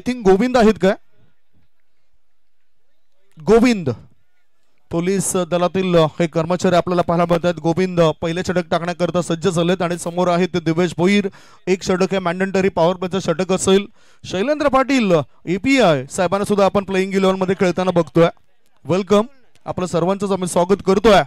Think Govind आहेत का? Govind police दलातील हे कर्मचारी आपल्याला पाहायला मिळतात. गोविंद पहिले षटक टाकण्याकरता सज्ज झालेत आणि समोर आहेत ते दिवेश भोईर. एक षटक हे मॅन्डेटरी पॉवर प्लेचं षटक असेल. शैलेंद्र पाटील API साहेबांना सुद्धा आपण प्लेइंग 11 मध्ये खेळताना बघतोय. वेलकम, आपलं सर्वांचंच आम्ही स्वागत करतोय.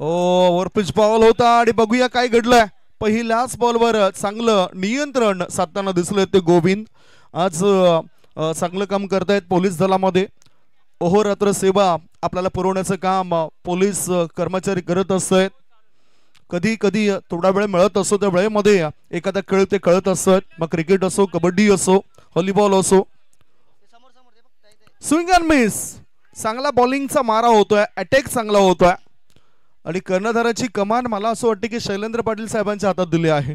ओव्हर पिच बॉल होता आणि बघूया काय घडलंय. पहिल्याच बॉलवर चांगलं नियंत्रण साधताना दिसले ते गोविंद. आज चांगलं काम करतायत पोलीस दलामध्ये. अहोरात्र सेवा आपल्याला पुरवण्याचं काम पोलीस कर्मचारी करत असतात. कधी कधी थोडा वेळ मिळत असतो, त्या वेळेमध्ये एखादा खेळ ते खेळत असतात. मग क्रिकेट असो, कबड्डी असो, व्हॉलीबॉल असो. स्विंग अँड मिस, चांगला बॉलिंगचा मारा होतोय, अटॅक चांगला होतोय आणि कर्णधाराची कमान मला असं वाटतं की शैलेंद्र पाटील साहेबांच्या हातात दिली आहे.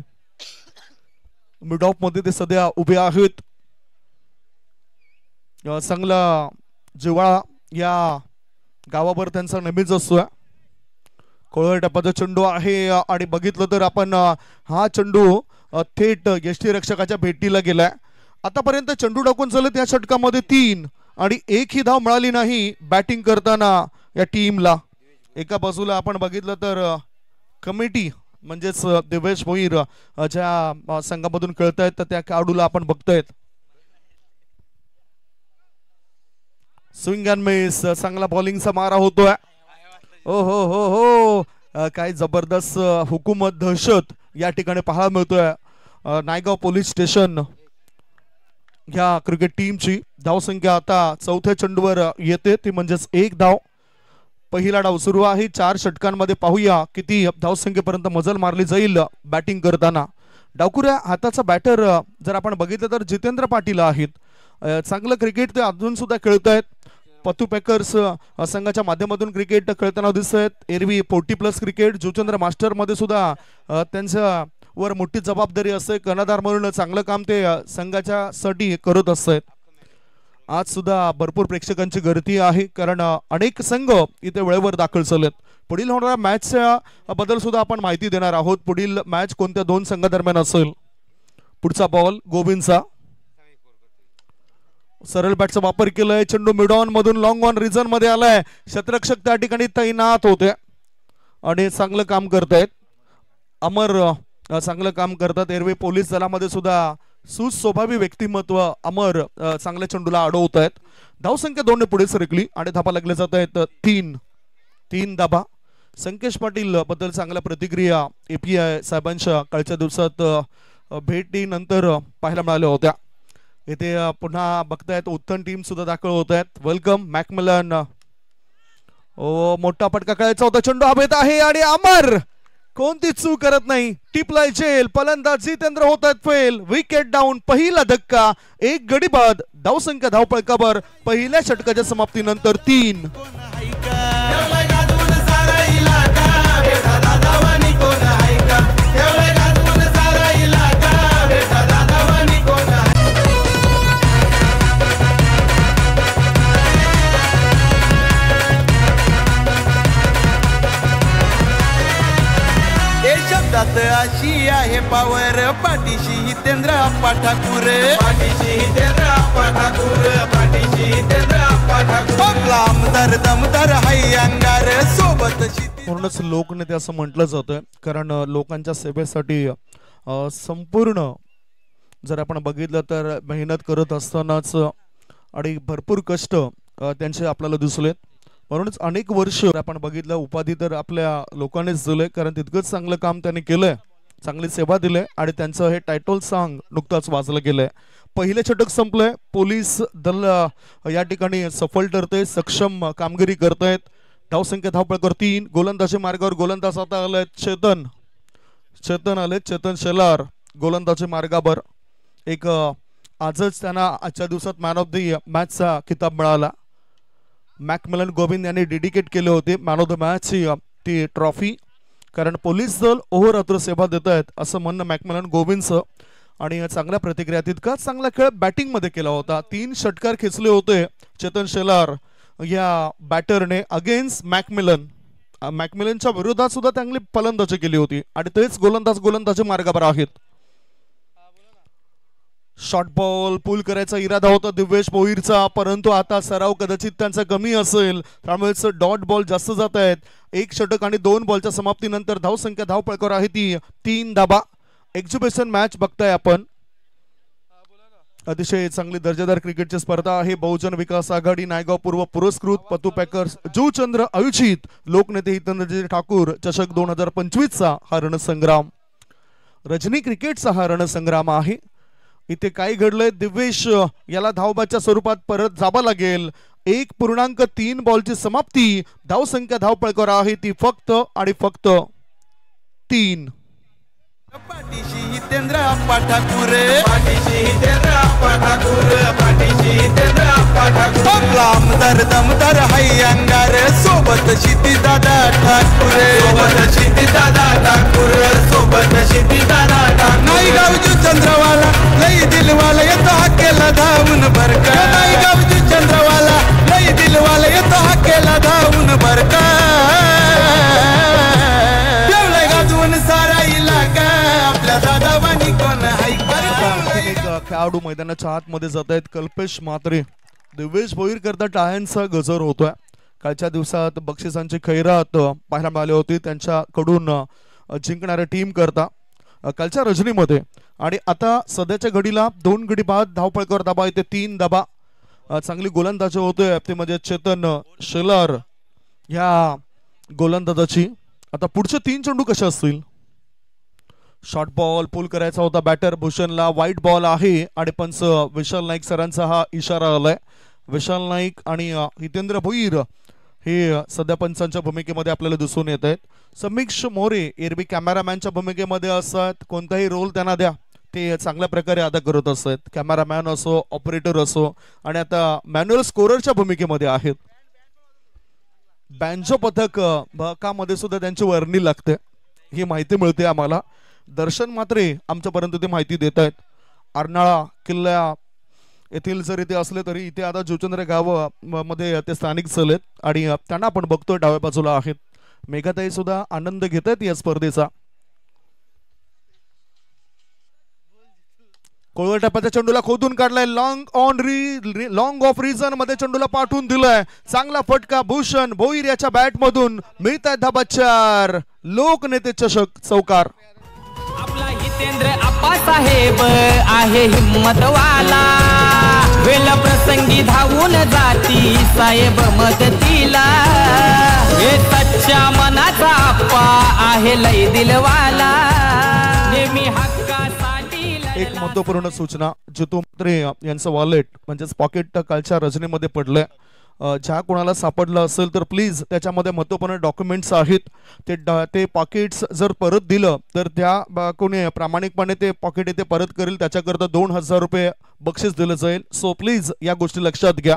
मिड ऑफ मध्ये ते सध्या उभे आहेत. चांगला जिव्हाळा या गावावर त्यांचा नेहमीच असतोय. कोळ्या टप्प्याचा चेंडू आहे आणि बघितलं तर आपण हा चेंडू थेट यष्टीरक्षकाच्या भेटीला गेलाय. आतापर्यंत चेंडू टाकून चालत या षटकामध्ये 3 आणि एकही धाव मिळाली नाही बॅटिंग करताना या टीमला. एका बाजूला आपण बघितलं तर कमिटी म्हणजेच दिवेश भोईर ज्या संघामधून खेळतायत तर त्या खेळाडूला आपण बघतायत. स्विंग अँड मिस, चांगला बॉलिंगचा मारा होतोय. ओ हो हो हो, काय जबरदस्त हुकूमत दहशत या ठिकाणी पाहायला मिळतोय. नायगाव पोलीस स्टेशन ह्या क्रिकेट टीमची धावसंख्या आता चौथ्या चेंडूवर येते, ती म्हणजेच 1 धाव. पहिला डाव सुरू आहे. 4 षटकांमध्ये पाहूया किती धावसंख्येपर्यंत मजल मारली जाईल बॅटिंग करताना. डावकुऱ्या हाताचा बॅटर जर आपण बघितलं तर जितेंद्र पाटील आहेत. चांगलं क्रिकेट ते अजून सुद्धा खेळत आहेत. पतू पॅकर्स संघाच्या माध्यमातून क्रिकेट खेळताना दिसत आहेत. एरवी 40+ क्रिकेट जुचंद्र मास्टर मध्ये सुद्धा त्यांच्या वर मोठी जबाबदारी असते. कर्णधार म्हणून चांगलं काम ते संघाच्या साठी करत असतात. आज सुद्धा भरपूर प्रेक्षकांची गर्दी आहे कारण अनेक संघ इथे वेळेवर दाखल झालेत. पुढील होणाऱ्या मॅचच्या बद्दल सुद्धा आपण माहिती देणार आहोत. पुढील मॅच कोणत्या 2 संघादरम्यान असेल. पुढचा बॉल गोविंदचा. सरळ बॅटचा वापर केलाय. चेंडू मिड ऑन मधून लॉंग ऑन रिझन मध्ये आलाय. क्षेत्ररक्षक त्या ठिकाणी तैनात होते आणि चांगलं काम करतायत. अमर चांगलं काम करतात. एरवी पोलीस दलामध्ये सुद्धा सुस्वभावी व्यक्तिमत्व अमर चांगल्या चेंडूला अडवत आहेत. धावसंख्या 2 ने पुढे सरकली आणि धाबा लागले जात आहेत 3 धाबा. संकेश पाटील बद्दल चांगल्या प्रतिक्रिया API साहेबांच्या कालच्या दिवसात भेटीनंतर पाहायला मिळाल्या होत्या. इथे पुन्हा बघतायत उत्तम टीम सुद्धा दाखल होत आहेत. Welcome Macmillan. ओ मोठा फटका खेळायचा होता. चेंडू हवेत आहे आणि अमर कोणती चूक करत नाही. टिपलाय जेल. फलंदाज जितेंद्र होत आहेत फेल. Wicket down. पहिला धक्का. 1 गडी बाद. धावसंख्या धावपळकावर पहिल्या षटकाच्या समाप्तीनंतर 3. अशी आहे पावर पाठीशी हितेंद्र आप्पा ठाकूर. पाठीशी हितेंद्र आप्पा ठाकूर. पाठीशी हितेंद्र आप्पा ठाकूर. आमदार दमदार हाय अंगार सोबत. पूर्णच लोकनेते असं म्हटलं जातं कारण लोकांच्या सेवेसाठी संपूर्ण जर आपण बघितलं तर मेहनत करत असतानाच आणि भरपूर कष्ट त्यांचे आपल्याला दिसलेत. म्हणूनच अनेक वर्ष आपण बघितलं उपाधी तर आपल्या लोकांनीच दिले कारण तितकंच चांगलं काम त्यांनी केलंय. चांगली सेवा दिली आणि त्यांचं हे टायटल सॉन्ग नुकताच वाजलं गेलंय. पहिले षटक संपलंय. पोलीस दल या ठिकाणी सफल ठरते. सक्षम कामगिरी करतायत. धावसंख्या धावपळकर 3. गोलंदाजी मार्गावर गोलंदाज आता आलाय चेतन आले. चेतन शेलार गोलंदाजी मार्गावर. एक आजच त्यांना आजच्या दिवसात मॅन ऑफ द मॅचचा किताब मिळाला. मॅकमिलन गोविंद यांनी डेडिकेट केले होते मॅन ऑफ द मॅच ती ट्रॉफी कारण पोलीस दल अहोरात्र सेवा देत आहेत असं म्हणणं मॅकमिलन गोविंदचं. आणि चांगल्या प्रतिक्रिया. तितकाच चांगला खेळ बॅटिंग मध्ये केला होता. 3 षटकार खेचले होते चेतन शेलार या बॅटरने अगेन्स्ट मॅकमिलन. मॅकमिलनच्या विरोधात सुद्धा चांगली फलंदाजी केली होती आणि तेच गोलंदाजी मार्गावर आहेत. शॉर्ट बॉल पूल करायचा इरादा होता दिव्येश भोईरचा, परंतु आता सराव कदाचित त्यांचा कमी असेल, त्यामुळेच डॉट बॉल जास्त जात आहेत. 1 षटक आणि 2 बॉलच्या समाप्तीनंतर धावसंख्या धावपळकावर आहे ती 3 धाबा. एक्झिबिशन मॅच बघताय आपण. अतिशय चांगली दर्जेदार क्रिकेटची स्पर्धा आहे. बहुजन विकास आघाडी नायगाव पूर्व पुरस्कृत पतू पॅकर्स जुचंद्र आयोजित लोकनेते हितेंद्रजी ठाकूर चषक 2025 चा हा रणसंग्राम, रजनी क्रिकेटचा हा रणसंग्राम आहे. इथे काय घडलंय, दिव्येश याला धावबाच्या स्वरूपात परत जावं लागेल. 1.3 बॉलची समाप्ती. धावसंख्या धावपळकावर आहे ती फक्त आणि फक्त 3. पाठीशी हितेंद्र आप्पा ठाकूर, पाठीशी हितेंद्र आप्पा ठाकूर, पाठीशी हितेंद्र आप्पा ठाकूर. लांबदार दमदार हाय अंगार, सोबत शिती दादा ठाकूर, सोबत शिती दादा ठाकूर, सोबत शिती दादा ठाकूर. नाही गावची चंद्रवाला लई दिलवाला येतो हाकेला धावून बरका, नाही गावची चंद्रवाला लई दिलवाला येतो हाकेला धावून बरका. ठेवलाय गाजवून सारा इलाका, खेळाडू मैदानाच्या आतमध्ये जात आहेत. कल्पेश म्हात्रे, दिव्येश भोईर करता टाळ्यांचा गजर होतोय. कालच्या दिवसात बक्षिसांची खैरात पाहायला मिळाली होती त्यांच्याकडून जिंकणाऱ्या टीम करता कालच्या रजनीमध्ये. आणि आता सध्याच्या घडीला 2 गडी बाद धावपळकावर दाबा येते 3 धाबा. चांगली गोलंदाजी होतोय म्हणजे चेतन शेलार ह्या गोलंदाजाची. आता पुढचे 3 चेंडू कसे असतील. शॉर्ट बॉल पूल करायचा होता बॅटर भूषणला, वाईट बॉल आहे आणि पंच विशाल नाईक सरांचा हा इशारा आलाय. विशाल नाईक आणि हितेंद्र भोईर हे सध्या पंचांच्या भूमिकेमध्ये आपल्याला दिसून येत आहेत. समीक्ष मोरे एरबी कॅमेरामॅनच्या भूमिकेमध्ये असतात. कोणताही रोल त्यांना द्या ते चांगल्या प्रकारे अदा करत असतात. कॅमेरामॅन असो, ऑपरेटर असो, आणि आता मॅन्युअल स्कोररच्या भूमिकेमध्ये आहेत. बँजो पथक मध्ये सुद्धा त्यांची वर्णी लागते ही माहिती मिळते आम्हाला. दर्शन मात्रे आमच्यापर्यंत ती माहिती देत आहेत. अर्नाळा किल्ला येथील जर इथे असले तरी इथे आता जुचंद्र गाव मध्ये ते स्थानिक झालेत आणि त्यांना आपण बघतोय डाव्या बाजूला आहेत. मेघाताई सुद्धा आनंद घेत आहेत या स्पर्धेचा. कोळवळ टप्प्याच्या चेंडूला खोदून काढलाय. लॉंग ऑफ रिझन मध्ये चेंडूला पाठवून दिलाय. चांगला फटका भूषण भोईर याच्या बॅट मधून. मिळत आहेत धाबा 4. लोकनेते चषक चौकार. आपला हितेंद्र आप्पा साहेब आहे हिम्मतवाला, वेळ प्रसंगी धावून जाती साहेब मदतीला. हे सच्च्या मनाचा आप्पा आहे लय दिलवाला, नेहमी हक्कासाठी. एक महत्वपूर्ण सूचना, जितू म्हात्रे यांचं वॉलेट म्हणजेच पॉकेट कालच्या रजनीमध्ये पडलंय. ज्या कोणाला सापडलं असेल तर प्लीज त्याच्यामध्ये महत्वपूर्ण डॉक्युमेंट्स आहेत ते पॉकेट्स जर परत दिलं तर त्या कोणी प्रामाणिकपणे ते पॉकेट इथे परत करेल त्याच्याकरता 2000 रुपये बक्षीस दिलं जाईल. सो प्लीज या गोष्टी लक्षात घ्या.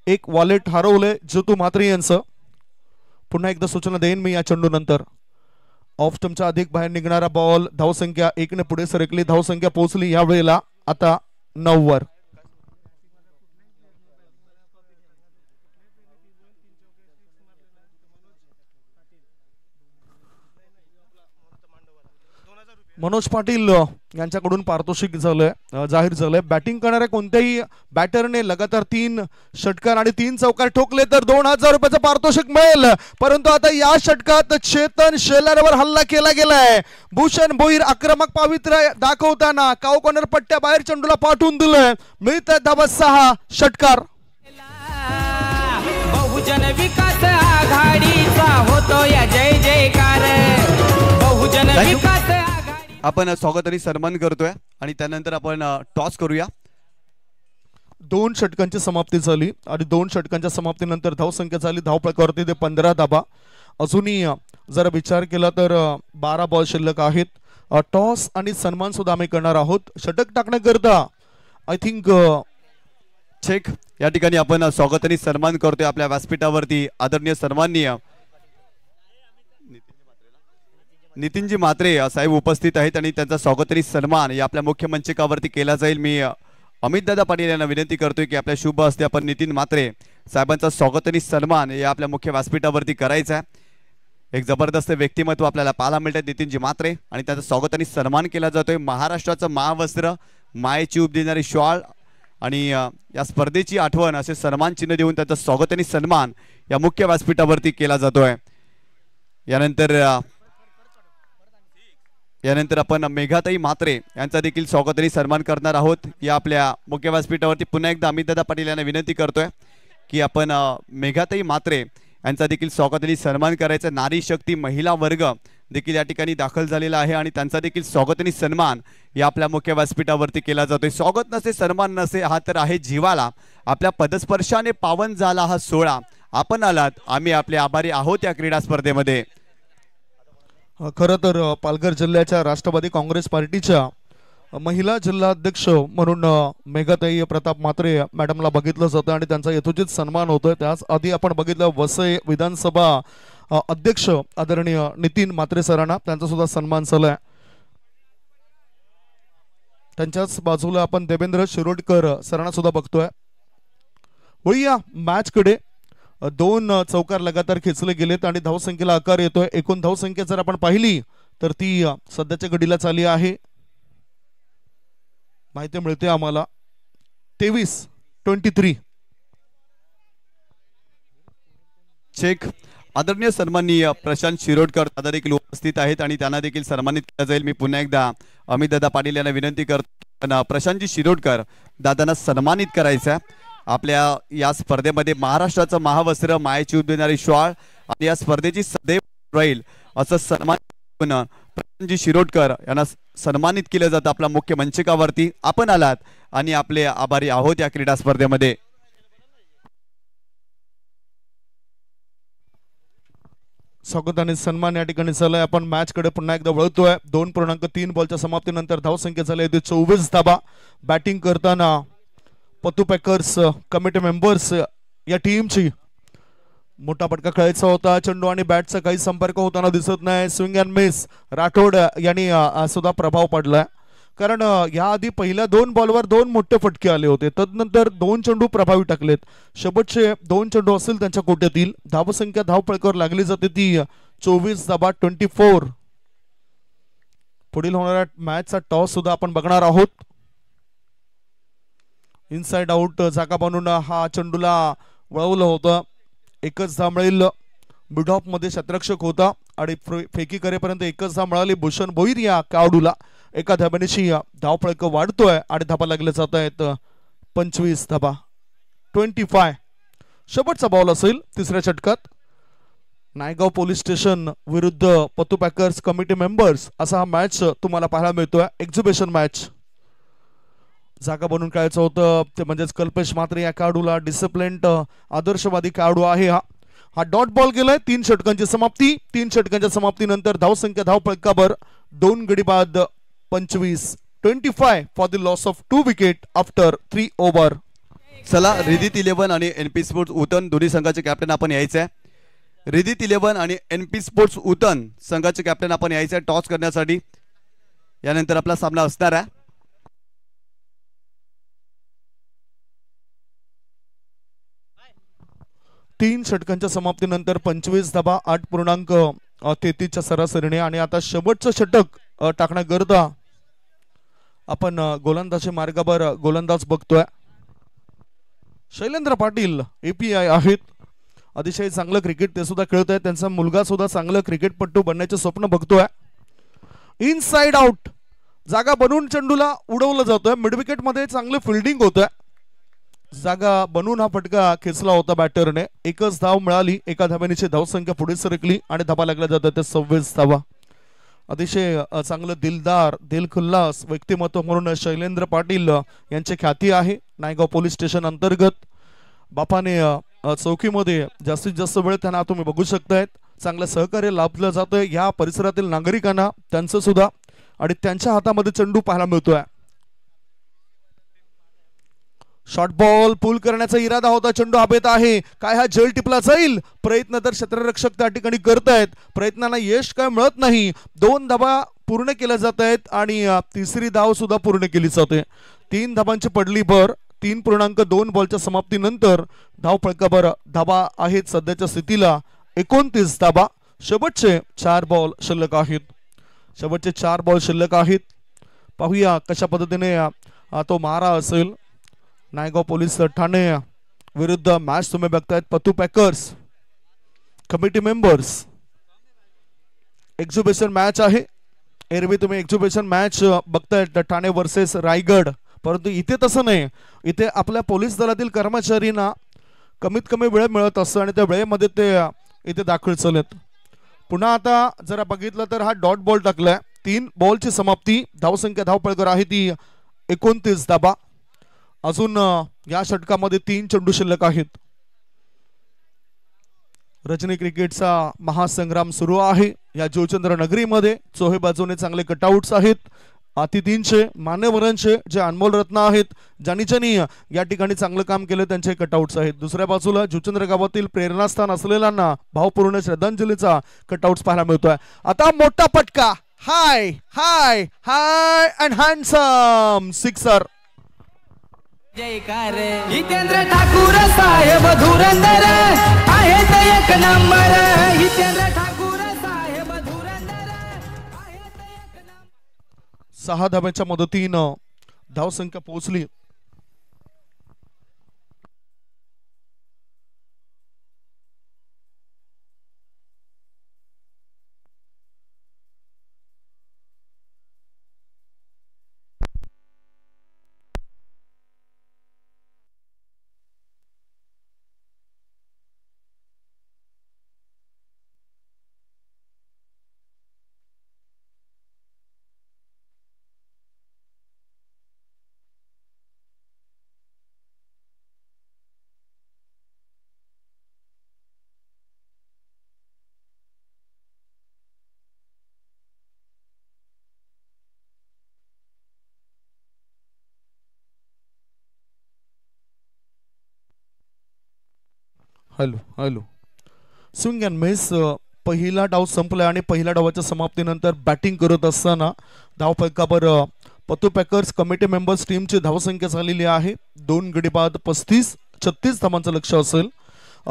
एक वॉलेट हरवलंय जितू म्हात्रे यांचं. पुन्हा एकदा सूचना देईन मी या चेंडू नंतर. ऑफ स्टंपच्या अधिक बाहेर निघणारा बॉल. धावसंख्या 1 ने पुढे सरकली. धावसंख्या पोहोचली या वेळेला आता 9 वर. मनोज पाटील यांच्याकडून पारितोषिक जाहीर झालंय. बॅटिंग करणाऱ्या कोणत्याही बॅटरने लगातार 3 षटकार आणि 3 चौकार ठोकले तर 2000 रुपयाचं पारितोषिक मिळेल. परंतु आता या षटकात चेतन शेलारवर हल्ला केला गेलाय. भूषण भोईर आक्रमक पावित्र्य दाखवताना काऊ कॉर्नर पट्ट्या बाहेर चेंडूला पाठवून दिलंय. मिळतात धाबा 6. षटकार. बहुजन विकास आघाडीचा होतो या जय जयकार. बहुजन विकास आपण स्वागत आणि सन्मान करतोय आणि त्यानंतर आपण टॉस करूया. 2 षटकांची समाप्ती झाली आणि 2 षटकांच्या समाप्तीनंतर धावसंख्या झाली धावपळकावरती ते 15 धाबा. अजूनही जर विचार केला तर 12 बॉल शिल्लक आहेत. टॉस आणि सन्मान सुद्धा आम्ही करणार आहोत. षटक टाकण्याकरता आय थिंक चेक या ठिकाणी आपण स्वागत आणि सन्मान करतोय आपल्या व्यासपीठावरती आदरणीय सन्माननीय नितीनजी म्हात्रे साहेब उपस्थित आहेत आणि त्यांचा स्वागत आणि सन्मान या आपल्या मुख्य मंचकावरती केला जाईल. मी अमितदादा पाटील यांना विनंती करतोय की आपल्या शुभ हस्ते आपण नितीन म्हात्रे साहेबांचा स्वागत आणि सन्मान या आपल्या मुख्य व्यासपीठावरती करायचा आहे. एक जबरदस्त व्यक्तिमत्व आपल्याला पाहायला मिळतात नितीनजी म्हात्रे आणि त्याचं स्वागत आणि सन्मान केला जातोय. महाराष्ट्राचं महावस्त्र मायेची उब देणारी शॉल आणि या स्पर्धेची आठवण असे सन्मान चिन्ह देऊन त्यांचा स्वागत आणि सन्मान या मुख्य व्यासपीठावरती केला जातोय। यानंतर आपण मेघाताई म्हात्रे यांचा देखील स्वागत आणि सन्मान करणार आहोत। या आपल्या मुख्य व्यासपीठावरती पुन्हा एकदा अमितदादा पाटील यांना विनंती करतोय की आपण मेघाताई म्हात्रे यांचा देखील स्वागत आणि सन्मान करायचा। नारी शक्ती महिला वर्ग देखील या ठिकाणी दाखल झालेला आहे आणि त्यांचा देखील स्वागत आणि सन्मान या आपल्या मुख्य व्यासपीठावरती केला जातोय। स्वागत नसे सन्मान नसे हा तर आहे जीवाला, आपल्या पदस्पर्शाने पावन झाला हा सोहळा, आपण आलात आम्ही आपले आभारी आहोत या क्रीडा स्पर्धेमध्ये। खरं तर पालघर जिल्ह्याच्या राष्ट्रवादी काँग्रेस पार्टीच्या महिला जिल्हाध्यक्ष म्हणून मेघाताई प्रताप म्हात्रे मॅडमला बघितलं जातं आणि त्यांचा यथोचित सन्मान होतोय। त्याच आधी आपण बघितलं वसई विधानसभा अध्यक्ष आदरणीय नितीन म्हात्रे सरांना, त्यांचा सुद्धा सन्मान झालाय। त्यांच्याच बाजूला आपण देवेंद्र शिरोडकर सरांना सुद्धा बघतोय। वळूया मॅच कडे। 2 चौकार लगातार खेचले गेलेत आणि धावसंख्येला आकार येतोय। एकूण धावसंख्या जर आपण पाहिली तर ती सध्याच्या घडीला चालली आहे, माहिती मिळते आम्हाला 23-23 चेक। आदरणीय सन्माननीय प्रशांत शिरोडकर दादा देखील उपस्थित आहेत आणि त्यांना देखील सन्मानित केलं जाईल। मी पुन्हा एकदा अमितदादा पाटील यांना विनंती करतो प्रशांतजी शिरोडकर दादांना सन्मानित करायचं। आपल्या या स्पर्धेमध्ये महाराष्ट्राचं महावस्त्र मायेची उब देणारी शॉल आणि या स्पर्धेची सदैव राहील असं सन्मान प्रशांतजी शिरोडकर यांना सन्मानित केलं जातं आपल्या मुख्य मंचकावरती। आपण आलात आणि आपले आभारी आहोत या क्रीडा स्पर्धेमध्ये। स्वागत आणि सन्मान या ठिकाणी झालाय। आपण मॅच कडे पुन्हा एकदा वळतोय। 2.3 बॉलच्या समाप्तीनंतर धावसंख्या झाली 24 धाबा। बॅटिंग करताना पतू पॅकर्स कमिटी मेंबर्स या टीमची मोठा फटका खेळायचा होता। चेंडू आणि बॅटचा काही संपर्क होताना दिसत नाही। स्विंग अँड मिस राठोड यांनी सुद्धा प्रभाव पडलाय, कारण याआधी पहिल्या 2 बॉलवर 2 मोठे फटके आले होते, तदनंतर 2 चेंडू प्रभावी टाकलेत। शेवटचे 2 चेंडू असतील त्यांच्या कोट्यातील। धावसंख्या धावफळकावर लागली जाते ती 24 धाबा 24। पुढील होणाऱ्या मॅचचा टॉस सुद्धा आपण बघणार आहोत। इनसाइड आउट जागा बनवून हा चेंडूला वळवलं होतं। एकच धाव मिळेल। मिड ऑफ मध्ये शतरक्षक होता आणि फेकी करेपर्यंत एकच धाव मिळाली भूषण भोईर या कावडूला। एका धाब्यानेशी धावफळक वाढतोय आणि धाबा लागले जात आहेत 25 धाबा 25। शेवटचा बॉल असेल तिसऱ्या षटकात। नायगाव पोलीस स्टेशन विरुद्ध पतू पॅकर्स कमिटी मेंबर्स असा हा मॅच तुम्हाला पाहायला मिळतोय। एक्झिबिशन मॅच जागा बनवून खेळायचं होतं ते म्हणजेच कल्पेश म्हात्रे या खेळाडूला डिसिप्लिन्ड आदर्शवादी खेळाडू आहे। हा डॉट बॉल गेलाय। 3 षटकांची समाप्ती। 3 षटकांच्या समाप्तीनंतर धावसंख्या धावफळकावर 2 गडी बाद 25 for the loss of 2 wicket after 3 over. चला रिदित 11 आणि एनपी स्पोर्ट्स उतन दोन्ही संघाचे कॅप्टन आपण यायचंय। रिदित 11 आणि एनपी स्पोर्ट्स उतन संघाचे कॅप्टन आपण यायचंय टॉस करण्यासाठी। यानंतर आपला सामना असणार आहे। 3 षटकांच्या समाप्तीनंतर 25 धाबा 8.33च्या सरासरीने आणि आता शेवटचं षटक टाकण्याकरता आपण गोलंदाजी मार्गावर गोलंदाज बघतोय। शैलेंद्र पाटील एपीआय आहेत, अतिशय चांगलं क्रिकेट ते सुद्धा खेळत आहेत। त्यांचा मुलगा सुद्धा चांगलं क्रिकेटपटू बनण्याचे स्वप्न बघतोय। इनसाइड आउट जागा बनवून चेंडूला उडवलं जातोय। मिड विकेट मध्ये चांगलं फिल्डिंग होतंय। जागा बनवून हा फटका खेचला होता बॅटरने। एकच धाव मिळाली। एका धाब्याची धावसंख्या पुढे सरकली आणि धाबा लागल्या जातात ते 26 धावा। अतिशय चांगलं दिलदार दिलखुल्लास व्यक्तिमत्व म्हणून शैलेंद्र पाटील यांची ख्याती आहे। नायगाव पोलीस स्टेशन अंतर्गत बापाने चौकीमध्ये जास्तीत जास्त वेळ त्यांना तुम्ही बघू शकताय। चांगलं सहकार्य लाभलं जातंय या परिसरातील नागरिकांना, त्यांचं सुद्धा, आणि त्यांच्या हातामध्ये चेंडू पाहायला मिळतोय। शॉर्ट बॉल पुल करण्याचा इरादा होता। चेंडू हवेत आहे। काय हा झेल टिपला जाईल? प्रयत्न तर क्षेत्ररक्षक त्या ठिकाणी करतायत, प्रयत्नांना यश काय मिळत नाही। 2 धाबा पूर्ण केल्या जात आहेत आणि तिसरी धाव सुद्धा पूर्ण केली जाते। 3 धाबांची पडली भर। 3.2 बॉलच्या समाप्तीनंतर धाव फळकावर धाबा आहेत सध्याच्या स्थितीला 29 धाबा। शेवटचे 4 बॉल शिल्लक आहेत। शेवटचे 4 बॉल शिल्लक आहेत। पाहूया कशा पद्धतीने तो मारा असेल. नायगाव पोलीस ठाणे विरुद्ध मॅच तुम्ही बघतायत. पतू Packers committee members. Exhibition match आहे. एरवी तुम्ही एक्झिबिशन मॅच बघतायत ठाणे वर्सेस रायगड, परंतु इथे तसं नाही. इथे आपल्या पोलीस दलातील कर्मचाऱ्यांना कमीत कमी वेळ मिळत असतो आणि त्या वेळेमध्ये ते इथे दाखल झालेत. पुन्हा आता जरा बघितलं तर हा डॉट बॉल टाकलाय. 3 बॉलची समाप्ती. धावसंख्या धावपळकर आहे ती 29 धाबा. अजून या षटकामध्ये 3 चेंडू शिल्लक आहेत. रजनी क्रिकेटचा महासंग्राम सुरू आहे या जीवचंद्र नगरीमध्ये. चोहे बाजूने चांगले कटआउट्स आहेत. अतिथींचे मान्यवरांचे जे अनमोल रत्न आहेत, ज्यांनी ज्यांनी या ठिकाणी चांगलं काम केलं त्यांचे कटआउट्स आहेत. दुसऱ्या बाजूला जुचंद्र गावातील प्रेरणास्थान असलेल्यांना भावपूर्ण श्रद्धांजलीचा कटआउट्स पाहायला मिळतोय. आता मोठा पटका. हाय हाय हाय अँड हँडसम सिक्सर. जयकार हितेंद्र ठाकूर साहेब धुरंधर आहेत एक नंबर. हितेंद्र ठाकूर साहेब धुरंधर आहेत एक नंबर. 6 धाब्याच्या मदतीनं धावसंख्या पोहोचली. Hello hello. Swing and miss. पहिला डाव संपला आणि पहिल्या डावाच्या समाप्तीनंतर बॅटिंग करत असताना धावफलकावर पतू पॅकर्स कमिटी मेंबर्स टीमची धावसंख्या झालेली आहे 2 गडी बाद 35-36 धावांचं लक्ष असेल.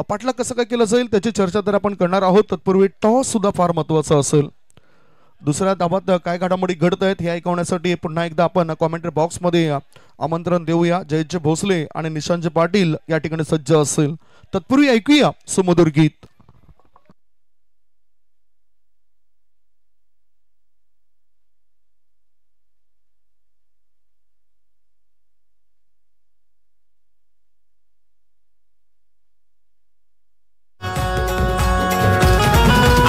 पाटला कसं काय केलं जाईल त्याची चर्चा तर आपण करणार आहोत. तत्पूर्वी टॉस सुद्धा फार महत्वाचा असेल. दुसऱ्या धावात काय घडामोडी घडत आहेत हे ऐकवण्यासाठी पुन्हा एकदा आपण कॉमेंट्री बॉक्समध्ये आमंत्रण देऊया. जयचे भोसले आणि निशांत पाटील या ठिकाणी सज्ज असेल. तत्पूर्वी ऐकूया सुमधुर गीत.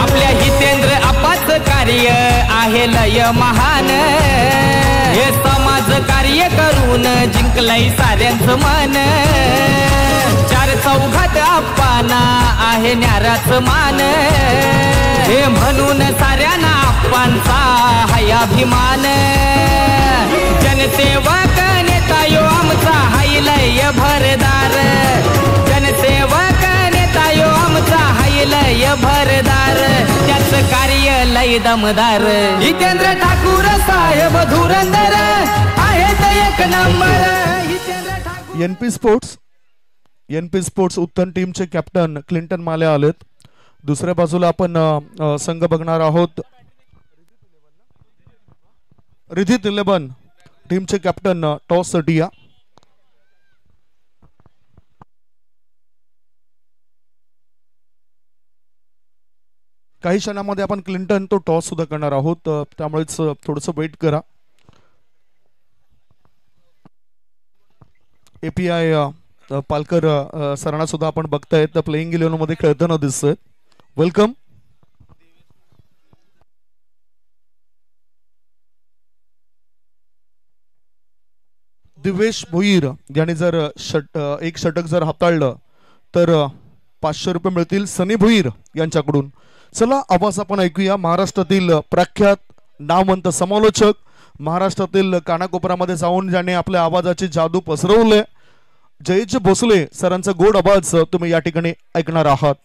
आपल्या हितेंद्र आपाच कार्य आहे लय महान. हे समाज कार्य करून जिंकलंय साऱ्यांचं मन. 4 चौघात आप्पाना आहे न्याराच मान. हे म्हणून साऱ्यांना आप्पांचा हाय अभिमान. जनसेवक नेता यो आमचा हाय लय भरदार. जनसेवक नेता यो आमचा हाय लय भरदार. त्याच कार्य लय दमदार. हितेंद्र ठाकूर साहेब धुरंधर आहेत एक number. Hitendra Thakur. NP sports उत्तम टीमचे कॅप्टन क्लिंटन माले आलेत. दुसऱ्या बाजूला आपण संघ बघणार आहोत. रिधित 11 टीमचे कॅप्टन टॉस सटिया. काही क्षणामध्ये आपण क्लिंटन तो टॉस सुद्धा करणार आहोत, त्यामुळेच थोडंसं वेट करा. एपीआय पालकर सरांना सुद्धा आपण बघतायत प्लेइंग 11 मध्ये खेळताना दिसतोय. वेलकम. दिवेश भोईर यांनी जर एक षटक जर हाताळलं तर 500 रुपये मिळतील सनी भोईर यांच्याकडून. चला आवाज आपण ऐकूया. महाराष्ट्रातील प्रख्यात नामवंत समालोचक, महाराष्ट्रातील कानाकोपऱ्यामध्ये जाऊन ज्याने आपल्या आवाजाची जादू पसरवले, जयेश भोसले सरांचा गोड आवाज तुम्ही या ठिकाणी ऐकणार आहात.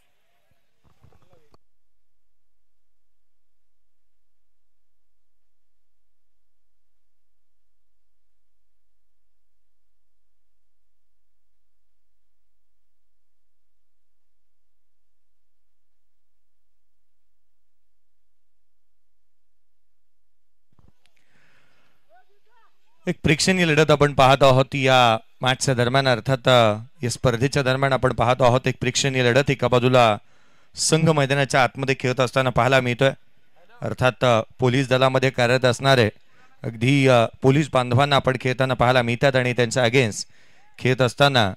एक प्रेक्षणीय लढत आपण पाहत आहोत या मॅचच्या दरम्यान, अर्थात या स्पर्धेच्या दरम्यान आपण पाहत आहोत एक प्रेक्षणीय लढत. एका बाजूला संघ मैदानाच्या आतमध्ये खेळत असताना पाहायला मिळतोय, अर्थात पोलीस दलामध्ये कार्यरत असणारे अगदी पोलीस बांधवांना आपण खेळताना पाहायला मिळतात आणि त्यांच्या अगेन्स्ट खेळत असताना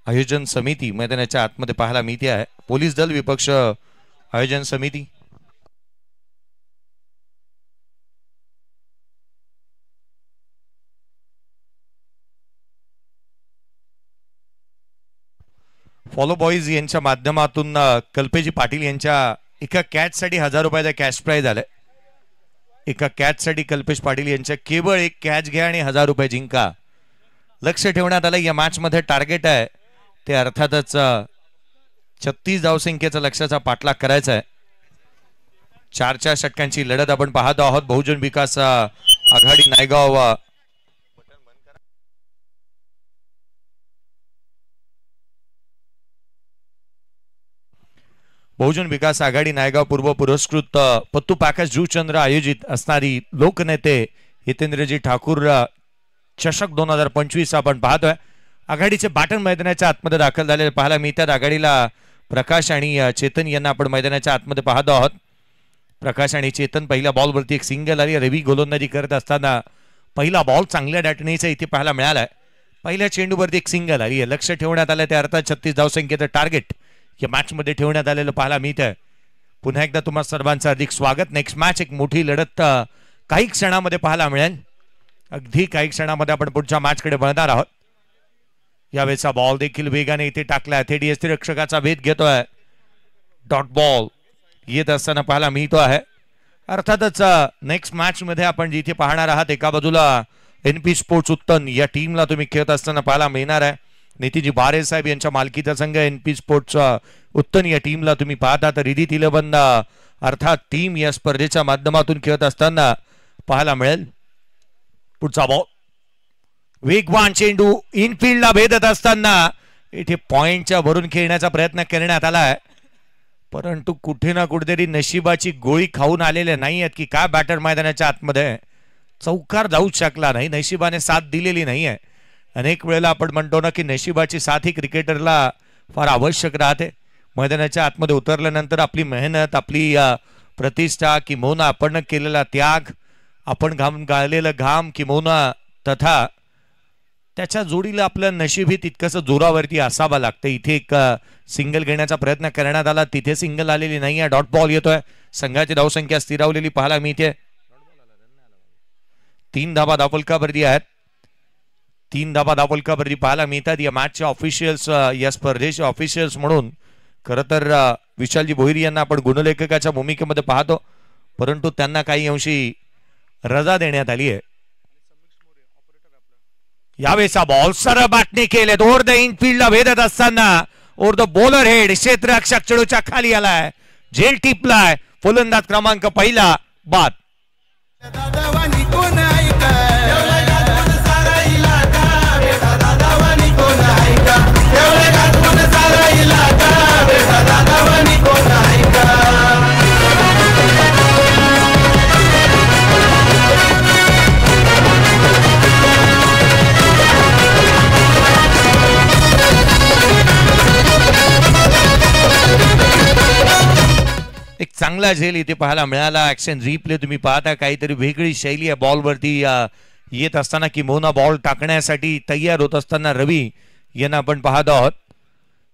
आयोजन समिती मैदानाच्या आतमध्ये पाहायला मिळते आहे. पोलीस दल विपक्ष आयोजन समिती. फॉलो बॉईज यांच्या माध्यमातून कल्पेजी पाटील यांच्या एका कॅचसाठी 1000 रुपयाचा कॅश प्राइज आलाय. एका कॅचसाठी कल्पेश पाटील यांच्या केवळ एक कॅच घ्या आणि 1000 रुपये जिंका. लक्ष ठेवण्यात आलं या मॅच मध्ये. टार्गेट आहे ते अर्थातच 36 धावसंख्येचा लक्ष्याचा पाठलाग करायचा आहे. 4 षटकांची लढत आपण पाहत आहोत. बहुजन विकास आघाडी नायगाव बहुजन विकास आघाडी नायगाव पूर्व पुरस्कृत पत्तू पॅकेज जुचंद्र आयोजित असणारी लोकनेते हितेंद्रजी ठाकूर चषक 2025 आपण पाहतोय. आघाडीचे बॅटन मैदानाच्या आतमध्ये दाखल झालेले पाहायला मिळतात. आघाडीला प्रकाश आणि चेतन यांना आपण मैदानाच्या आतमध्ये पाहतो आहोत. प्रकाश आणि चेतन पहिल्या बॉलवरती एक सिंगल आली. रवी गोलंदाजी करत असताना पहिला बॉल चांगल्या डाटणीचा इथे पाहायला मिळालाय. पहिल्या चेंडूवरती एक सिंगल आली. लक्ष ठेवण्यात आलं ते अर्थात 36 धावसंख्येचं टार्गेट या मॅच मध्ये ठेवण्यात आलेलं पाहायला मिळत आहे. पुन्हा एकदा तुम्हा सर्वांचं अधिक स्वागत. नेक्स्ट मॅच एक मोठी लढत काही क्षणामध्ये पाहायला मिळेल. अगदी काही क्षणामध्ये आपण पुढच्या मॅच कडे वळणार आहोत. यावेळेचा बॉल देखील वेगाने इथे टाकलाय. थेट यष्टी रक्षकाचा भेद घेतोय. डॉट बॉल येत असताना पाहायला मिळतो आहे. अर्थातच नेक्स्ट मॅच मध्ये आपण जिथे पाहणार आहात एका बाजूला NP स्पोर्ट्स उत्तन या टीमला तुम्ही खेळत असताना पाहायला मिळणार आहे. नितीजी बारे साहेब यांच्या मालकीचा संघ NP स्पोर्ट्स उत्तन या टीमला तुम्ही पाहता. तर रिदी 11 अर्थात टीम या स्पर्धेच्या माध्यमातून खेळत असताना पाहायला मिळेल. पुढचा बॉल वेगवान चेंडू इनफिल्डला भेदत असताना इथे पॉइंटच्या भरून खेळण्याचा प्रयत्न करण्यात आलाय, परंतु कुठे ना कुठेतरी नशिबाची गोळी खाऊन आलेले नाही आहेत की काय बॅटर मैदानाच्या आतमध्ये चौकार जाऊ शकला नाही. नशिबाने साथ दिलेली नाही आहे. अनेक वेळेला आपण म्हणतो ना की नशिबाची साथ ही क्रिकेटरला फार आवश्यक राहते. मैदानाच्या आतमध्ये उतरल्यानंतर आपली मेहनत, आपली प्रतिष्ठा किंवा आपण केलेला त्याग, आपण गाळलेलं घाम किंवा तथा त्याच्या जोडीला आपलं नशीब ही तितकंसं जोरावरती असावं लागतं. इथे एक सिंगल घेण्याचा प्रयत्न करण्यात आला, तिथे सिंगल आलेली नाही आहे. डॉट बॉल येतोय. संघाची धावसंख्या स्थिरावलेली पाहायला मिळते. 3 धाबा धावफलकावरती आहेत. 3 धाबा धावफलकावरती पाहायला मिळतात. या मॅचचे ऑफिशियल्स, या स्पर्धेचे ऑफिशियल्स म्हणून खरं तर विशालजी भोईर यांना आपण गुणलेखकाच्या भूमिकेमध्ये पाहतो, परंतु त्यांना काही अंशी रजा देण्यात आली आहे. यावेळेचा बॉल सरळ बाटणी केले. ओव्हर द इनफिल्डला भेदत असताना ओव्हर द बॉलर हेड क्षेत्ररक्षक चेंडूच्या खाली आलाय. झेल टिपलाय. फलंदाज क्रमांक पहिला बाद. एक चांगला झेल इथे पाहायला मिळाला. ऍक्शन रिप्ले तुम्ही पाहता. काहीतरी वेगळी शैली आहे बॉलवरती येत असताना किंवा बॉल टाकण्यासाठी तयार होत असताना रवी यांना आपण पाहत आहोत.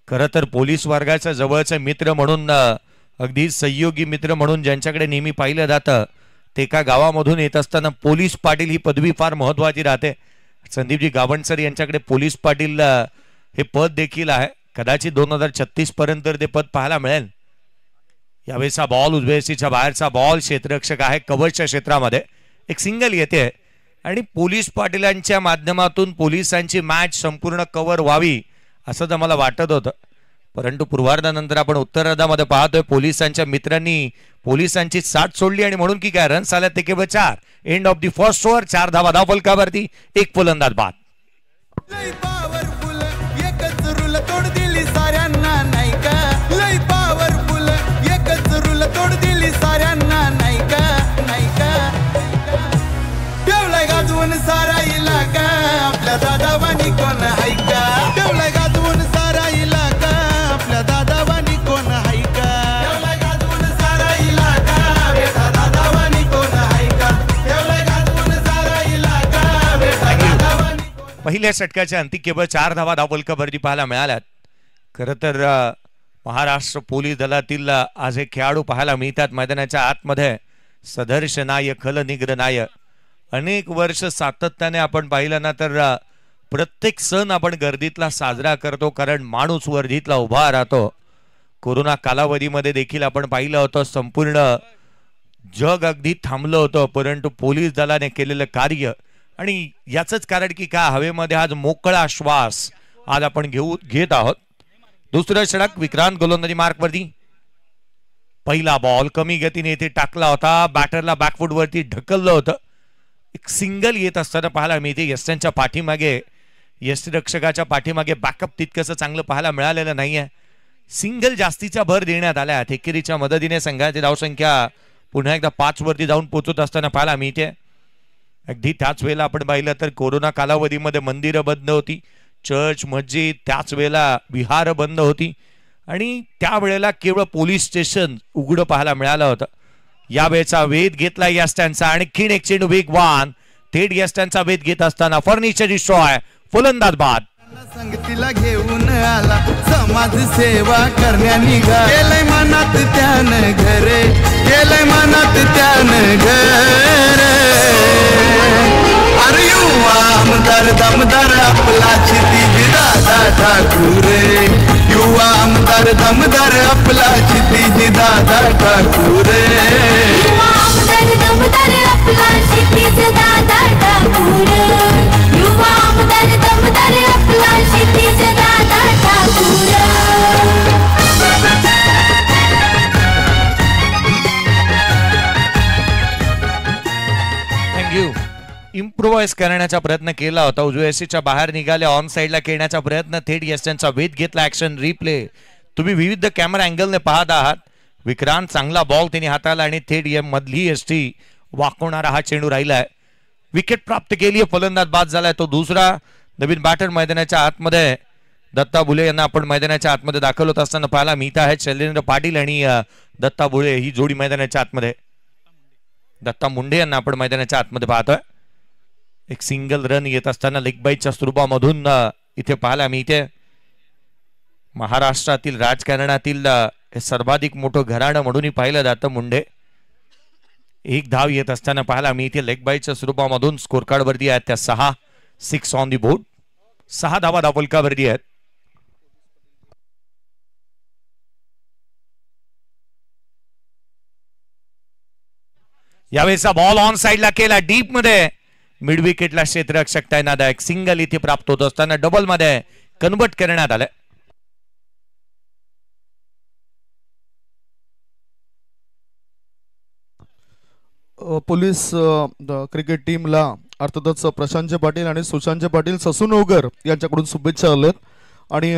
खरं तर पोलीस वर्गाचा जवळचा मित्र म्हणून, अगदी सहयोगी मित्र म्हणून ज्यांच्याकडे नेहमी पाहिलं जातं, ते एका गावामधून येत असताना पोलीस पाटील ही पदवी फार महत्वाची राहते. संदीपजी गावणसर यांच्याकडे पोलीस पाटील हे पद देखील आहे. कदाचित 2036 पर्यंत ते पद पाहायला मिळेल. यावेळेचा बॉल उजव्याच्या बाहेरचा बॉल. क्षेत्ररक्षक आहे कव्हरच्या क्षेत्रामध्ये. एक सिंगल येते आणि पोलीस पाटीलांच्या माध्यमातून पोलिसांची मॅच संपूर्ण कव्हर व्हावी असं तर मला वाटत होतं, परंतु पूर्वार्धानंतर आपण उत्तरार्धामध्ये पाहतोय पोलिसांच्या मित्रांनी पोलिसांची साथ सोडली आणि म्हणून की काय रन्स आले ते केवळ 4. End of the first over. 4 धावा धावफलकावरती. एक फलंदाज बाद. सारा इलाका पहिल्या षटकाच्या अंती केवळ 4 धावा धावफलकावरती पाहायला मिळाल्यात. खरं तर महाराष्ट्र पोलीस दलातील आज हे खेळाडू पाहायला मिळतात मैदानाच्या आतमध्ये. सदर्शनाय खलनिग्रहनाय अनेक वर्ष सातत्याने आपण पाहिलं ना तर प्रत्येक सण आपण गर्दीतला साजरा करतो, कारण माणूस वर्दीतला उभा राहतो. कोरोना कालावधीमध्ये देखील आपण पाहिलं होतं संपूर्ण जग अगदी थांबलं होतं, परंतु पोलीस दलाने केलेलं कार्य आणि याचंच कारण की का हवेमध्ये आज मोकळा श्वास आज आपण घेत आहोत. दुसरं षटक विक्रांत गोलंदाजी मार्कवरती. पहिला बॉल कमी गतीने इथे टाकला होता, बॅटरला बॅकफूट वरती ढकललं होतं. एक सिंगल येत असताना पाहायला मिळते. यस्टनच्या पाठीमागे यष्टिरक्षकाच्या पाठीमागे बॅकअप तितकंसं चांगलं पाहायला मिळालेलं नाहीये. सिंगल जास्तीचा भर देण्यात आला. ठेकेरीच्या मदतीने संघाची धावसंख्या पुन्हा एकदा 5 वरती जाऊन पोहोचत असताना पाहायला मिळते. अगदी त्याच वेळेला आपण पाहिलं तर कोरोना कालावधीमध्ये मंदिरं बंद होती, चर्च मस्जिद, त्याच वेळेला विहार बंद होती आणि त्यावेळेला केवळ पोलीस स्टेशन उघडं पाहायला मिळालं होतं. यावेळेचा वेध घेतला यस्टनचा. आणखीन एक चेंडू वेगवान थेट यस्टनचा वेध घेत असताना फर्निचर डिस्ट्रॉय फलंदाज बाद. संगतीला घेऊन आला समाज सेवा करण्या निघा. गेलंय मनात त्यानं घरे, गेलंय मनात त्यानं घर. अरे युवा आमदार दमदार आपला क्षितिज दादा ठाकूर. युवा आमदार दमदार आपला क्षितिज दादा ठाकूर. युवा आमदार दमदार आपला क्षितिज दादा ठाकूर. युवा आमदार दमदार आपला क्षितिज दादा ठाकूर. थँक्यू. इम्प्रोवाइज करण्याचा प्रयत्न केला होता, उजव्या एसीच्या बाहेर निघाले, ऑन साइडला खेळण्याचा प्रयत्न, थेट यस्टनचा वेध घेतला. ऍक्शन रिप्ले तुम्ही विविध कॅमेरा अँगलने पाहत आहात. विक्रांत चांगला बॉल त्यांनी हाताला आणि थेट मधली एसटी वाकवणारा हा चेंडू राहिलाय. विकेट प्राप्त केली, फलंदाज बाद झालाय. तो दुसरा नवीन बॅटर मैदानाच्या आतमध्ये दत्ता बुले यांना आपण मैदानाच्या आतमध्ये दाखल होत असताना पाहायला मिळत आहेत. शैलेंद्र पाटील आणि दत्ता बुले ही जोडी मैदानाच्या आतमध्ये. दत्ता मुंडे यांना आपण मैदानाच्या आतमध्ये पाहतोय. एक सिंगल रन येत असताना लेग बाईटच्या स्वरूपामधून इथे पाहायला मिळते. महाराष्ट्रातील राजकारणातील हे सर्वाधिक मोठं घराणं म्हणूनही पाहिलं जातं मुंडे. एक धाव येत असताना पाहायला मिळते लेग बाईटच्या स्वरूपामधून. स्कोर कार्ड वरती आहेत त्या 6 ऑन दी बोर्ड. 6 धावा धावफलकावरती आहेत. यावेळेचा बॉल ऑन साइडला केला, डीप मध्ये मिड विकेटला क्षेत्ररक्षक तैनात आहे. सिंगल इथे प्राप्त होत असताना डबल मध्ये कन्वर्ट करण्यात आलं. पोलीस क्रिकेट टीमला अर्थातच प्रशांत पाटील आणि सुशांत पाटील ससूनोगर यांच्याकडून शुभेच्छा आल्यात. आणि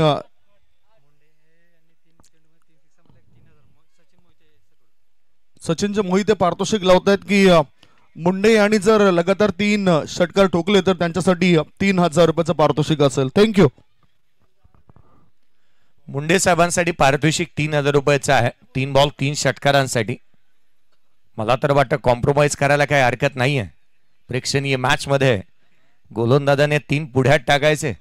सचिनचे मोहिते पारितोषिक लावतायत की मुंडे यांनी जर लगातार 3 षटकार ठोकले तर त्यांच्यासाठी 3000 रुपयाचं पारितोषिक असेल. थँक्यू. मुंडे साहेबांसाठी पारितोषिक 3000 रुपयाचं आहे. 3 बॉल 3 षटकारांसाठी. मला तर वाटतं कॉम्प्रोमाइज करायला काही हरकत नाहीये. प्रेक्षणीय मॅच मध्ये गोलंदाजाने 3 पुढ्यात टाकायचे.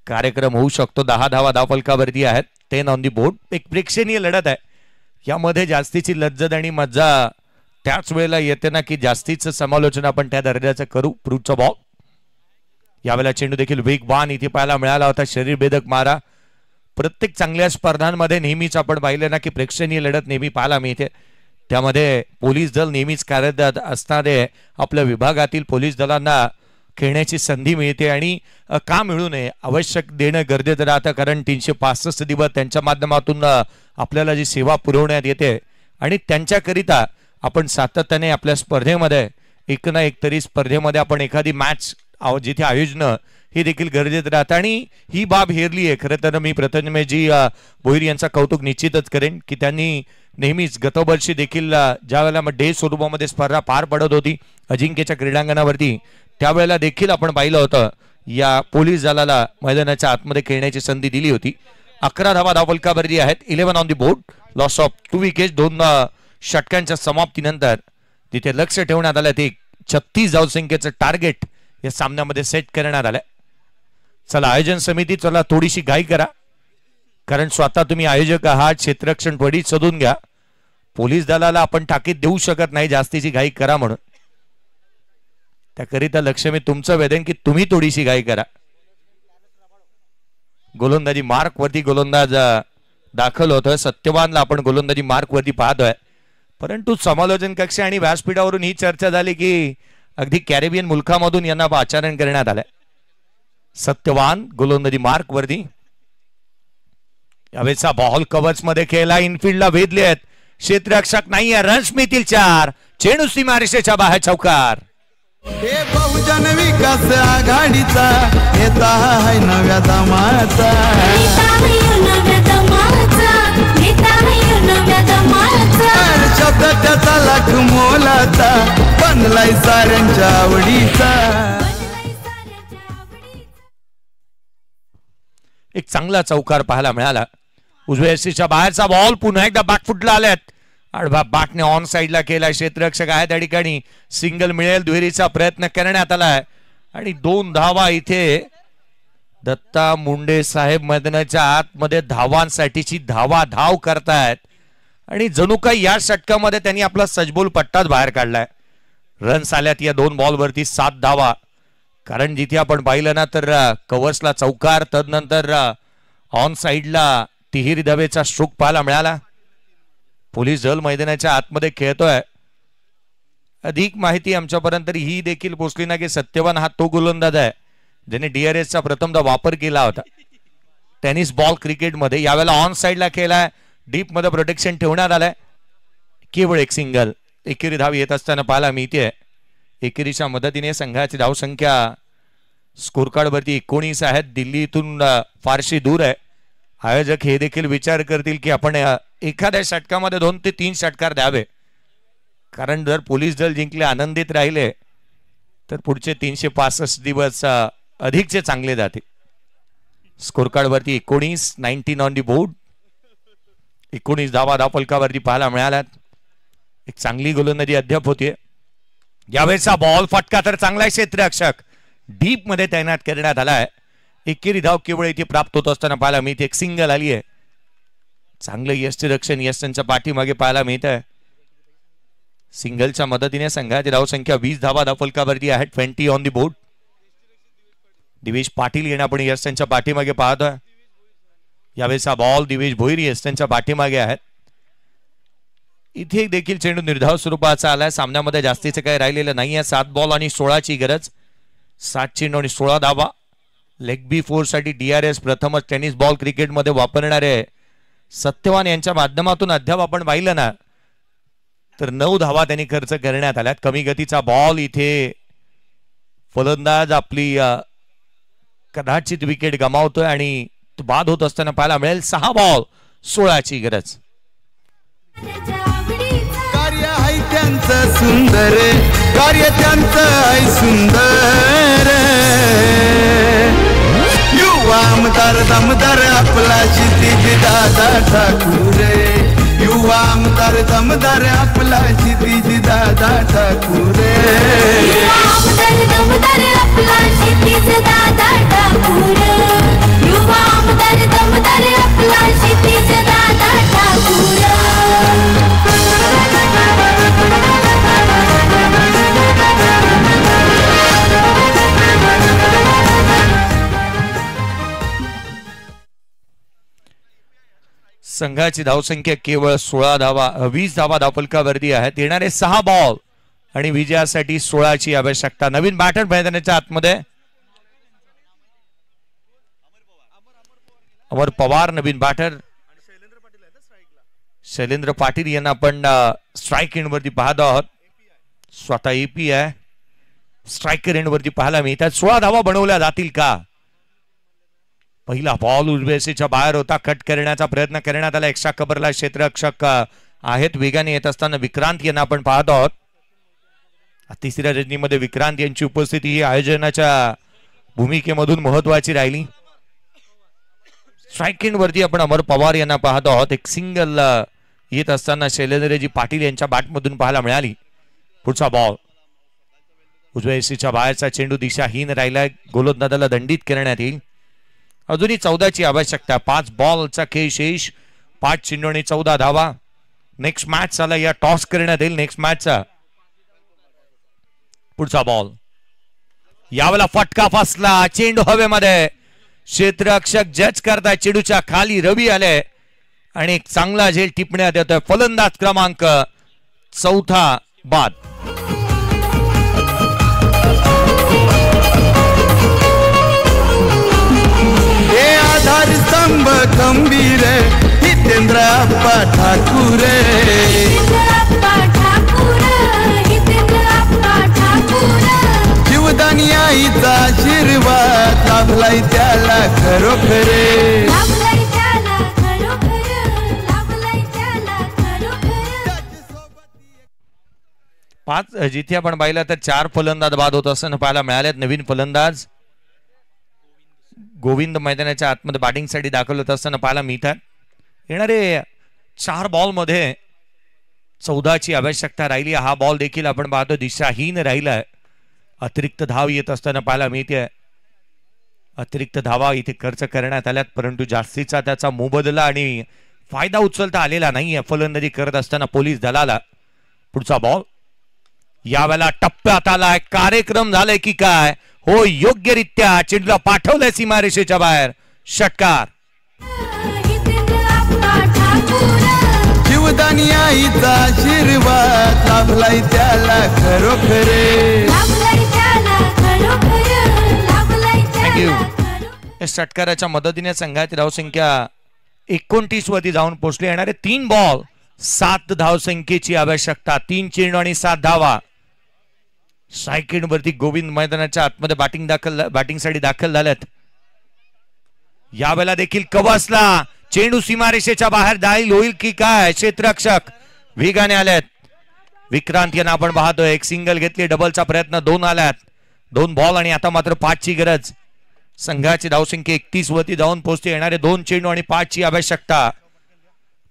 कार्यक्रम होऊ शकतो. 10 धावा धावफलकावरती आहेत. 10 ऑन दी बोर्ड. एक प्रेक्षणीय लढत आहे. यामध्ये जास्तीची लज्जत आणि मज्जा त्याच वेळेला येते ना की जास्तीचं समालोचन आपण त्या दर्जाचं करू. पुढचा बॉल. यावेळेला चेंडू देखील वेगवान इथे पाहायला मिळाला होता. शरीर भेदक मारा. प्रत्येक चांगल्या स्पर्धांमध्ये नेहमीच आपण पाहिलं ना की प्रेक्षणीय लढत नेहमी पाहायला मिळते. त्यामध्ये पोलीस दल नेहमीच कार्यरत असणारे आपल्या विभागातील पोलीस दलांना खेळण्याची संधी मिळते आणि का मिळू नये आवश्यक देणं गरजेचं राहतं. कारण 365 दिवस त्यांच्या माध्यमातून आपल्याला जी सेवा पुरवण्यात येते आणि त्यांच्याकरिता आपण सातत्याने आपल्या स्पर्धेमध्ये एक ना एक तरी स्पर्धेमध्ये आपण एखादी मॅच जिथे आयोजन हे देखील गरजेचं राहतं. आणि ही बाब हेरली आहे. खरं तर मी प्रथमेशजी भोईर यांचा कौतुक निश्चितच करेन की त्यांनी नेहमीच गतवर्षी देखील ज्या वेळेला डे स्वरूपामध्ये स्पर्धा पार पडत होती अजिंक्यच्या क्रीडांगणावरती त्यावेळेला देखील आपण पाहिलं होतं या पोलीस दलाला मैदानाच्या आतमध्ये खेळण्याची संधी दिली होती. 11 धावा धावफलकावरती आहेत. 11 on the board. Loss of 2 wicket. 2 षटकांच्या समाप्तीनंतर तिथे लक्ष ठेवण्यात आलं ते 36 धावसंख्येचं टार्गेट या सामन्यामध्ये सेट करण्यात आलाय. चला आयोजन समिती, चला थोडीशी घाई करा, कारण स्वतः तुम्ही आयोजक आहात. क्षेत्ररक्षण फडी शोधून घ्या. पोलीस दलाला आपण ताकीद देऊ शकत नाही जास्तीची घाई करा म्हणून. त्याकरिता लक्ष मी तुमचं वेधेन की तुम्ही थोडीशी घाई करा. गोलंदाजी मार्क वरती गोलंदाज दाखल होतोय. सत्यवानला आपण गोलंदाजी मार्क वरती पाहतोय. परंतु समालोचन कक्ष आणि व्यासपीठावरून ही चर्चा झाली की अगदी कॅरेबियन मुलकामधून यांना आचरण करण्यात आलंय. सत्यवान गोलंदाजी मार्क वरती. यावेळेचा बॉल कवच मध्ये खेळला, इनफिल्डला वेधले आहेत. क्षेत्ररक्षक नाहीये, रन्स मिळतील 4. चेंडू सीमारेषेच्या बाहेर चौकार. हे बहुजन विकास आघाडीचा नेता आहे नव्या दमाचा. शब्दाचा लाख मोलाचा बनलाय साऱ्यांच्या आवडीचा. एक चांगला चौकार पाहायला मिळाला. उजव्या यष्टीच्या बाहेरचा बॉल पुन्हा एकदा बॅकफुटला आल्यात. आडवा बाटने ऑन साइडला केला. क्षेत्ररक्षक आहे त्या ठिकाणी. सिंगल मिळेल दुहेरीचा प्रयत्न करण्यात आलाय आणि 2 धावा इथे दत्ता मुंडे साहेब मैदानाच्या आतमध्ये धावांसाठीची धाव करतायत आणि जणू काही या षटकामध्ये त्यांनी आपला सजबोल पट्टाच बाहेर काढलाय. रन्स आल्यात या 2 बॉलवरती 7 धावा. कारण जिथे आपण पाहिलं ना तर कव्हर्सला चौकार, तदनंतर ऑन साइडला तिहेरी धावेचा स्ट्रोक पाहायला मिळाला. पोलीस दल मैदानाच्या आतमध्ये खेळतोय. अधिक माहिती आमच्यापर्यंत ही देखील पोहोचली ना की सत्यवान हा तो गोलंदाज आहे ज्याने DRSचा प्रथमदा वापर केला होता टेनिस बॉल क्रिकेटमध्ये. यावेळेला ऑन साइडला खेळलाय. डीप मध्ये प्रोटेक्शन ठेवण्यात आलंय. केवळ एक सिंगल. एकेरी धाव येत असताना पाहायला मिळते. एकेरीच्या मदतीने संघाची धावसंख्या स्कोर कार्ड वरती 19 आहेत. दिल्लीतून फारशी दूर आहे. आयोजक हे देखील विचार करतील की आपण एखाद्या षटकामध्ये 2 ते 3 षटकार द्यावे, कारण जर पोलीस दल जिंकले, आनंदित राहिले तर पुढचे 365 दिवस अधिकचे चांगले जाते. स्कोर कार्ड वरती 19 ऑन दी बोर्ड. 19 धावा धावफलकावरती पाहायला मिळाल्यात. एक चांगली गोलंदाजी अद्याप होतीये. यावेळेचा बॉल फटका तर चांगला. क्षेत्ररक्षक डीप मध्ये तैनात करण्यात आलाय. एकेरी धाव केवळ इथे प्राप्त होत असताना पाहायला मिळते. एक सिंगल आली आहे. चांगलं यष्टीरक्षण यशांच्या पाठीमागे पाहायला मिळत आहे. सिंगलच्या मदतीने संघाची धावसंख्या 20 धावा धावफलकावरती आहे. 20 on the board. Divesh Patil यांना आपण यशांच्या पाठीमागे पाहतोय. यावेळेचा बॉल दिवेश भोईर यशांच्या पाठीमागे आहेत. इथे देखील चेंडू निर्धाव स्वरूपाचा आलाय. सामन्यामध्ये जास्तीचे काही राहिलेलं नाहीये. 7 बॉल आणि 16ची गरज. 7 चेंडू आणि 16 धावा. लेग बी 4 साठी DRS प्रथमच टेनिस बॉल क्रिकेटमध्ये वापरणारे सत्यवान यांच्या माध्यमातून अद्याप आपण पाहिलं ना तर 9 धावा त्यांनी खर्च करण्यात आल्यात. कमी गतीचा बॉल इथे फलंदाज आपली कदाचित विकेट गमावतोय आणि बाद होत असताना पाहायला मिळेल. 6 बॉल 16ची गरज. कार्य आहे त्यांचं सुंदर, कार्य त्यांचं आहे सुंदर. युवा आमदार दमदार आपला क्षितिज दादा ठाकूर. युवा आमदार दमदार आपला क्षितिज दादा ठाकूर. युवा आमदार दमदार आपला क्षितिज दादा ठाकूर. युवा आमदार दमदार आपला क्षितिज दादा ठाकूर. संघाची धावसंख्या केवळ 16 धावा 20 धावा धावफलकावरती आहेत. येणारे 6 बॉल आणि विजयासाठी 16ची आवश्यकता. नवीन बॅटर मैदानाच्या आतमध्ये अमर पवार नवीन बॅटर. शैलेंद्र पाटील यांना आपण स्ट्राईक एंड वरती पाहत आहोत. स्वतः AP आहे. स्ट्रायकर एंड वरती पाहायला मिळतात. 16 धावा बनवल्या जातील का? पहिला बॉल उजव्याच्या बाहेर होता. कट करण्याचा प्रयत्न करण्यात आला. एक्स्ट्रा कव्हरला क्षेत्ररक्षक आहेत. वेगाने येत असताना विक्रांत यांना आपण पाहत आहोत. तिसऱ्या रजनीमध्ये विक्रांत यांची उपस्थिती ही आयोजनाच्या भूमिकेमधून महत्वाची राहिली. स्ट्राईक एंड वरती आपण अमर पवार यांना पाहत आहोत. एक सिंगल येत असताना शैलेंद्रजी पाटील यांच्या बॅटमधून पाहायला मिळाली. पुढचा बॉल उजव्या एसीच्या बाहेरचा चेंडू दिशाहीन राहिलाय, गोलंदाजाला दंडित करण्यात येईल. अजूनही 14ची आवश्यकता. 5 बॉलचा खेळ शेष, 5 चेंडू आणि 14 धावा. नेक्स्ट मॅच झाला, या टॉस करण्यात येईल नेक्स्ट मॅचचा. पुढचा बॉल, यावेळेला फटका फसला, चेंडू हवेमध्ये. क्षेत्ररक्षक जज करताय, चेंडूच्या खाली रवी आले आणि एक चांगला झेल टिपण्यात येतोय. फलंदाज क्रमांक 4 बाद. हे आधार स्तंभ खंबीर हितेंद्र अप्पा ठाकूर. जीवदानी आईचा आशीर्वाद लाभलाय त्याला खरोखरे. 5 जिथे आपण पाहिलं तर 4 फलंदाज बाद होत असताना पाहायला मिळालेत. नवीन फलंदाज गोविंद मैदानाच्या आतमध्ये बॅटिंगसाठी दाखल होत असताना पाहायला मिळतात. येणारे 4 बॉल मध्ये 14ची आवश्यकता राहिली. हा बॉल देखील आपण पाहतो दिशाहीन राहिलाय. अतिरिक्त धाव येत असताना पाहायला मिळते. अतिरिक्त धावा इथे खर्च करण्यात आल्यात, परंतु जास्तीचा त्याचा मोबदला आणि फायदा उचलता आलेला नाहीये फलंदाजी करत असताना पोलीस दलाला. पुढचा बॉल, यावेळेला टप्प्यात आलाय. कार्यक्रम झालाय की काय? हो, योग्यरित्या चेंडूला पाठवलंय सीमारेषेच्या बाहेर. षटकार. जीवदानी आईचा आशीर्वाद लाभलाय त्याला खरोखरे. थँक्यू. या षटकाराच्या मदतीने संघाची धावसंख्या 29 वरती जाऊन पोहोचली. येणारे 3 बॉल 7 धावसंख्येची आवश्यकता. 3 चेंडू आणि 7 धावा. सायकेड वरती गोविंद मैदानाच्या आतमध्ये बॅटिंगसाठी दाखल झाल्यात. यावेळेला देखील कवसला, चेंडू सीमारेषेच्या बाहेर जाईल होईल की काय? क्षेत्ररक्षक वेगाने आल्यात. विक्रांत यांना आपण पाहतोय. एक सिंगल घेतली, डबलचा प्रयत्न, 2 आल्यात. 2 बॉल आणि आता मात्र 5ची गरज. संघाची धावसंख्या 31 वरती जाऊन पोहोचते. येणारे 2 चेंडू आणि 5ची आवश्यकता.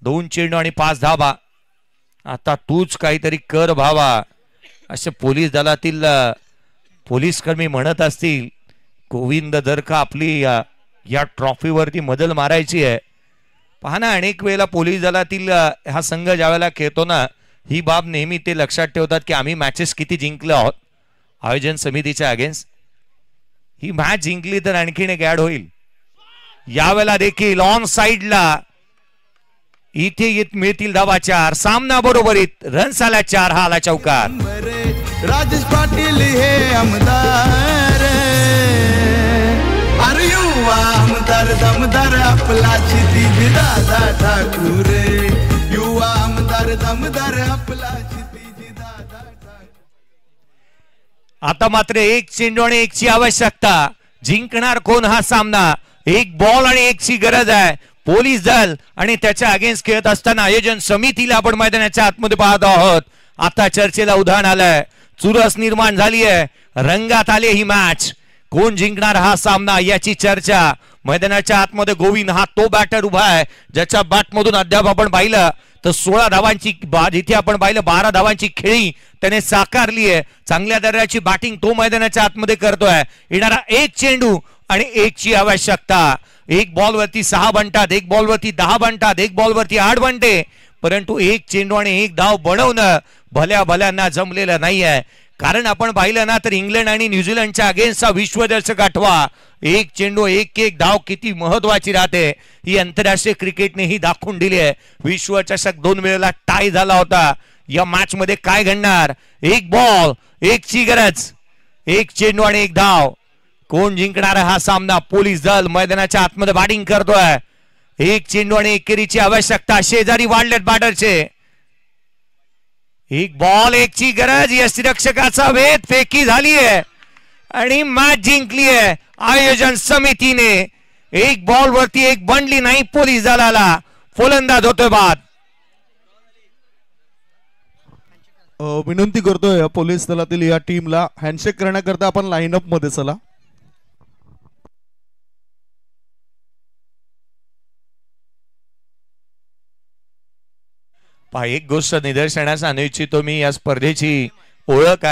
2 चेंडू आणि 5 धावा. आता तूच काहीतरी कर भावा, असे पोलीस दलातील पोलीस कर्मी म्हणत असतील. गोविंद जर का आपली या ट्रॉफीवरती मजल मारायची आहे. पहा ना, अनेक वेळेला पोलीस दलातील हा संघ ज्यावेळेला खेळतो ना, ही बाब नेहमी ते लक्षात ठेवतात की आम्ही मॅचेस किती जिंकलो आहोत आयोजन समितीच्या अगेन्स्ट. ही मॅच जिंकली तर आणखीन एक ऍड होईल. यावेळेला देखील ऑन साइडला इथे येत मिळतील धावा 4. सामना बरोबरीत, रन्स आला 4. हा आला चौकार. राजेश पाटील हे आमदार. अरे युवा आमदार दमदार आपला क्षितिज दादा ठाकूर. युवा आमदार दमदार आपला क्षितिज दादा ठाकूर. आता मात्र 1 चेंडू आणि 1ची आवश्यकता. जिंकणार कोण हा सामना? 1 बॉल आणि 1ची गरज आहे. पोलीस दल आणि त्याच्या अगेन्स्ट खेळत असताना आयोजन समितीला आपण मैदानाच्या आतमध्ये पाहत आहोत. आता चर्चेला उधाण आलंय, चुरस निर्माण झाली आहे, रंगात आली ही मॅच. कोण जिंकणार हा सामना याची चर्चा. मैदानाच्या आतमध्ये गोविंद हा तो बॅटर उभा आहे ज्याच्या बॅटमधून अद्याप आपण पाहिलं तर 16 धावांची, इथे आपण पाहिलं 12 धावांची खेळी त्याने साकारली आहे. चांगल्या दर्जाची बॅटिंग तो मैदानाच्या आतमध्ये करतोय. येणारा 1 चेंडू आणि 1ची आवश्यकता. 1 बॉलवरती 6 बंटात, 1 बॉलवरती 10 बंटात, 1 बॉलवरती 8 बंटे, परंतु 1 चेंडू आणि 1 धाव बनवणं भल्या भल्यांना जमलेलं नाहीये. कारण आपण पाहिलं ना तर इंग्लंड आणि न्यूझीलंडच्या अगेन्स्टचा विश्वचषक आठवा. 1 चेंडू 1 धाव किती महत्वाची राहते ही आंतरराष्ट्रीय क्रिकेटने ही दाखवून दिली आहे. विश्वचषक 2 वेळेला टाय झाला होता. या मॅच मध्ये काय घडणार? 1 बॉल 1ची गरज, 1 चेंडू आणि 1 धाव. कोण जिंकणार हा सामना? पोलीस दल मैदानाच्या आतमध्ये बॅटिंग करतोय. 1 चेंडू आणि 1 केरीची आवश्यकता. शेजारी वाढलेत बॅटरचे. 1 बॉल 1ची गरज. यष्टिरक्षकाचा वेध फेकी झाली आहे आणि मॅच जिंकली आहे आयोजन समितीने. 1 बॉल वरती 1 बनली नाही पोलीस दलाला. फलंदाज होतोय बाद. विनंती करतोय पोलीस दलातील या टीमला हँडशेक करण्याकरता आपण लाईनअप मध्ये चला. एक गोष्ट निदर्शनास आणू इच्छितो मी, या स्पर्धेची ओळख आहे